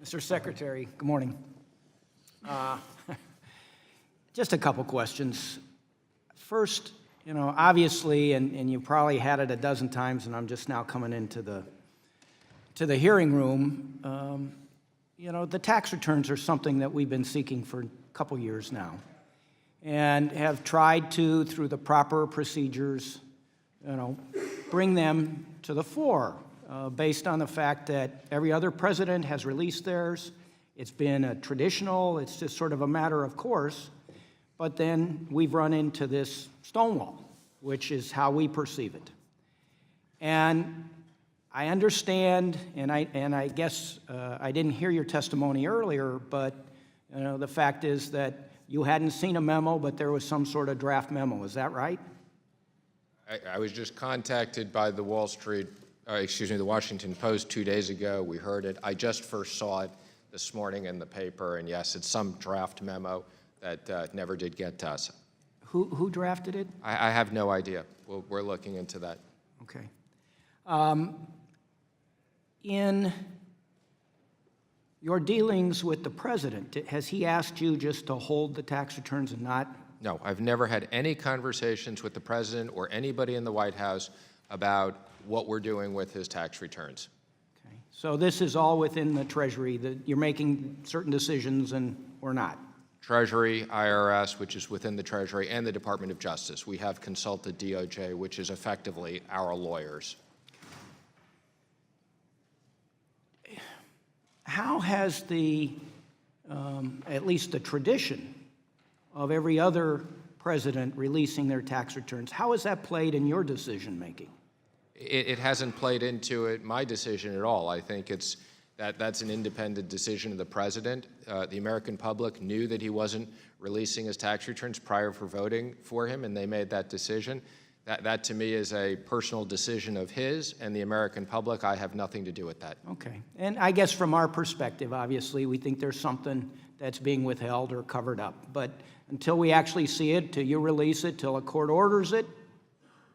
Mr. Secretary, good morning. Just a couple questions. First, obviously, and you probably had it a dozen times, and I'm just now coming into the hearing room. The tax returns are something that we've been seeking for a couple years now, and have tried to, through the proper procedures, bring them to the fore, based on the fact that every other president has released theirs. It's been a traditional, it's just sort of a matter of course, but then we've run into this stonewall, which is how we perceive it. And I understand, and I guess I didn't hear your testimony earlier, but the fact is that you hadn't seen a memo, but there was some sort of draft memo. Is that right? I was just contacted by the the Washington Post 2 days ago. We heard it. I just first saw it this morning in the paper, and yes, it's some draft memo that never did get to us. Who drafted it? I have no idea. We're looking into that. Okay. In your dealings with the president, has he asked you just to hold the tax returns and not? No, I've never had any conversations with the president or anybody in the White House about what we're doing with his tax returns. Okay. So this is all within the Treasury, that you're making certain decisions and or not? Treasury, IRS, which is within the Treasury, and the Department of Justice. We have consulted DOJ, which is effectively our lawyers. How has at least the tradition of every other president releasing their tax returns, how has that played in your decision-making? It hasn't played into my decision at all. I think that's an independent decision of the president. The American public knew that he wasn't releasing his tax returns prior for voting for him, and they made that decision. That to me is a personal decision of his and the American public. I have nothing to do with that. Okay. And I guess from our perspective, obviously, we think there's something that's being withheld or covered up. But until we actually see it, till you release it, till a court orders it,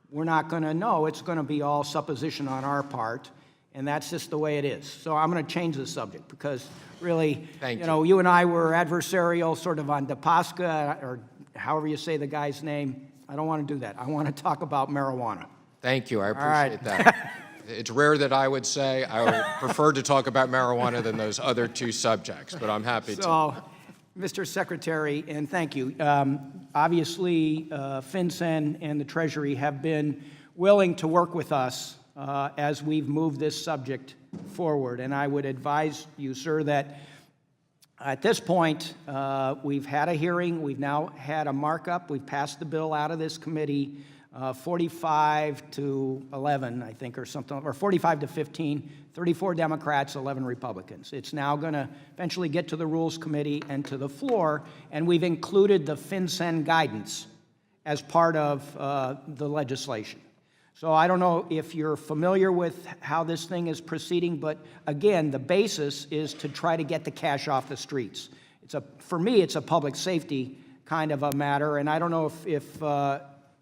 we're not going to know. It's going to be all supposition on our part, and that's just the way it is. So I'm going to change the subject because really, you and I were adversarial sort of on DePasca, or however you say the guy's name. I don't want to do that. I want to talk about marijuana. Thank you. I appreciate that. It's rare that I would say I would prefer to talk about marijuana than those other two subjects, but I'm happy to. So, Mr. Secretary, and thank you. Obviously, FinCEN and the Treasury have been willing to work with us as we've moved this subject forward. And I would advise you, sir, that at this point, we've had a hearing. We've now had a markup. We've passed the bill out of this committee, 45 to 11, I think, or something, or 45 to 15, 34 Democrats, 11 Republicans. It's now going to eventually get to the Rules Committee and to the floor, and we've included the FinCEN guidance as part of the legislation. So I don't know if you're familiar with how this thing is proceeding, but again, the basis is to try to get the cash off the streets. For me, it's a public safety kind of a matter, and I don't know if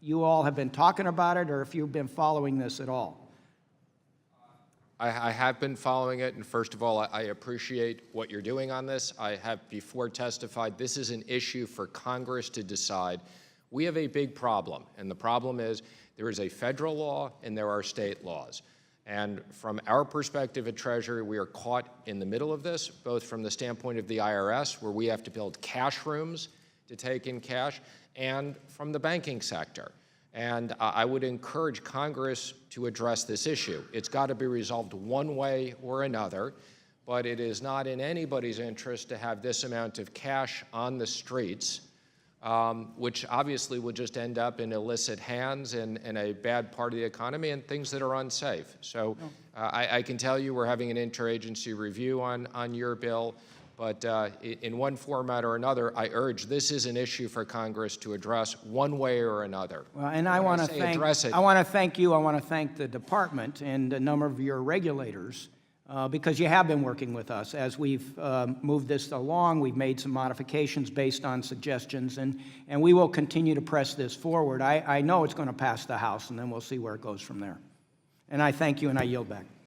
you all have been talking about it or if you've been following this at all. I have been following it, and first of all, I appreciate what you're doing on this. I have before testified this is an issue for Congress to decide. We have a big problem, and the problem is there is a federal law and there are state laws. And from our perspective at Treasury, we are caught in the middle of this, both from the standpoint of the IRS, where we have to build cash rooms to take in cash, and from the banking sector. And I would encourage Congress to address this issue. It's got to be resolved one way or another, but it is not in anybody's interest to have this amount of cash on the streets, which obviously will just end up in illicit hands and in a bad part of the economy and things that are unsafe. So I can tell you we're having an interagency review on your bill, but in one format or another, I urge this is an issue for Congress to address one way or another. Well, and I want to thank you. I want to thank the department and a number of your regulators because you have been working with us as we've moved this along. We've made some modifications based on suggestions, and we will continue to press this forward. I know it's going to pass the House, and then we'll see where it goes from there. And I thank you, and I yield back.